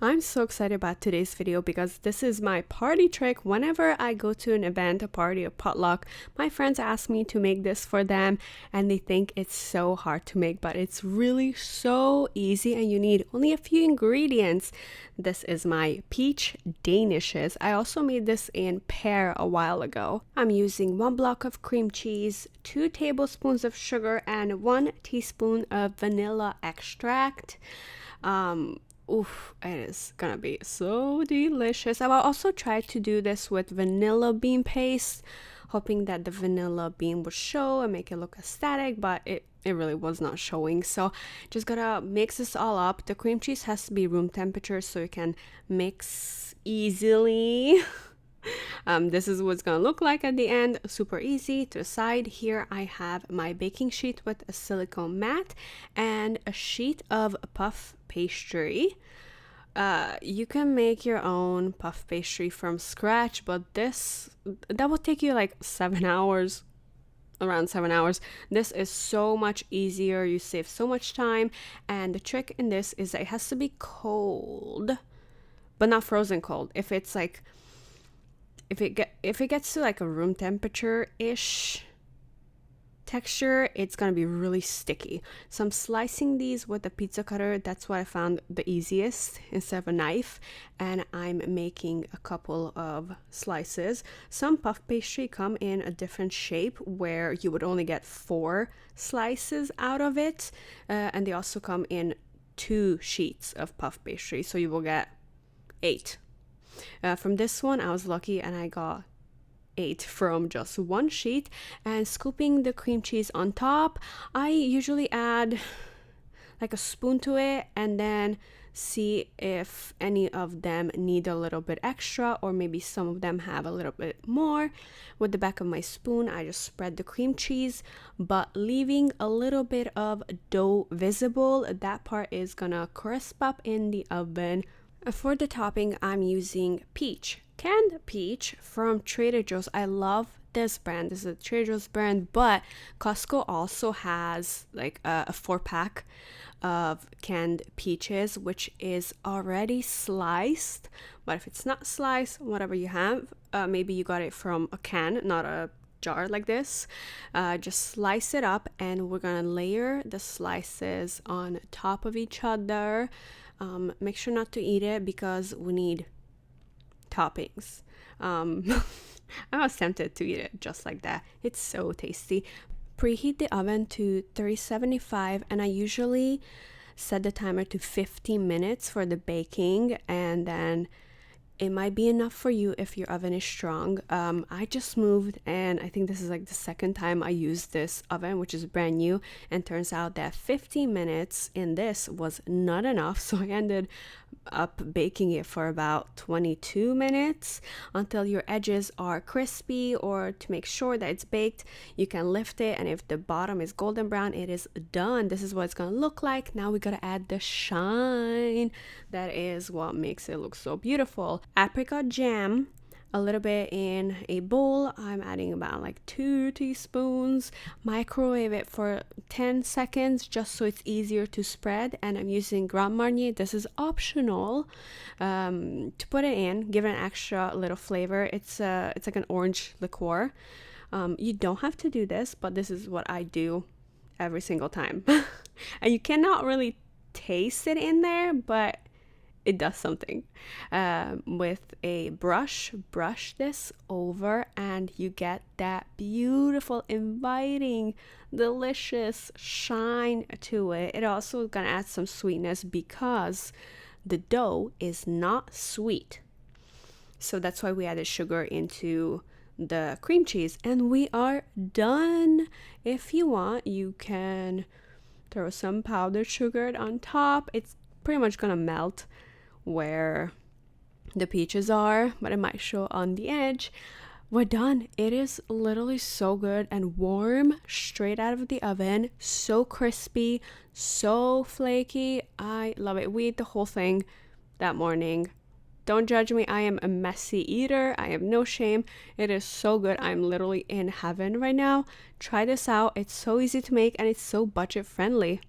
I'm so excited about today's video because this is my party trick. Whenever I go to an event, a party, a potluck, my friends ask me to make this for them and they think it's so hard to make, but it's really so easy and you need only a few ingredients. This is my peach danishes. I also made this in pear a while ago. I'm using 1 block of cream cheese, 2 tablespoons of sugar, and 1 teaspoon of vanilla extract. Oof, it is gonna be so delicious. I will also try to do this with vanilla bean paste, hoping that the vanilla bean would show and make it look aesthetic, but it really was not showing. So just gotta mix this all up. The cream cheese has to be room temperature so you can mix easily. This is what it's gonna look like at the end. Super easy. To the side here I have my baking sheet with a silicone mat and a sheet of puff pastry. You can make your own puff pastry from scratch, but that will take you like 7 hours, around 7 hours. This is so much easier. You save so much time, and the trick in this is that it has to be cold, but not frozen cold. If it gets to like a room temperature ish texture, it's gonna be really sticky. So I'm slicing these with a pizza cutter. That's what I found the easiest instead of a knife, and I'm making a couple of slices. Some puff pastry come in a different shape where you would only get 4 slices out of it, and they also come in 2 sheets of puff pastry, so you will get 8. From this one I was lucky and I got 8 from just 1 sheet. And scooping the cream cheese on top, I usually add like a spoon to it and then see if any of them need a little bit extra, or maybe some of them have a little bit more. With the back of my spoon I just spread the cream cheese, but leaving a little bit of dough visible. That part is gonna crisp up in the oven. For the topping, I'm using canned peach from Trader Joe's. I love this brand. This is a Trader Joe's brand, but Costco also has like a 4-pack of canned peaches, which is already sliced. But if it's not sliced, whatever you have, maybe you got it from a can, not a jar like this. Just slice it up, and we're gonna layer the slices on top of each other. Make sure not to eat it because we need toppings. I was tempted to eat it just like that. It's so tasty. Preheat the oven to 375, and I usually set the timer to 15 minutes for the baking, and then it might be enough for you if your oven is strong. I just moved, and I think this is like the second time I used this oven, which is brand new, and turns out that 15 minutes in this was not enough, so I ended up baking it for about 22 minutes until your edges are crispy. Or to make sure that it's baked, you can lift it, and if the bottom is golden brown, it is done. This is what it's gonna look like. Now we gotta add the shine. That is what makes it look so beautiful. Apricot jam, a little bit in a bowl. I'm adding about like 2 teaspoons. Microwave it for 10 seconds just so it's easier to spread, and I'm using Grand Marnier. This is optional to put it in, give it an extra little flavor. It's like an orange liqueur. You don't have to do this, but this is what I do every single time. And you cannot really taste it in there, but it does something. With a brush this over, and you get that beautiful, inviting, delicious shine to it. It also is gonna add some sweetness because the dough is not sweet, so that's why we added sugar into the cream cheese, and we are done. If you want, you can throw some powdered sugar on top. It's pretty much gonna melt where the peaches are, but it might show on the edge. We're done. It is literally so good and warm straight out of the oven, so crispy, so flaky. I love it. We ate the whole thing that morning. Don't judge me, I am a messy eater. I have no shame. It is so good. I'm literally in heaven right now. Try this out. It's so easy to make and it's so budget friendly.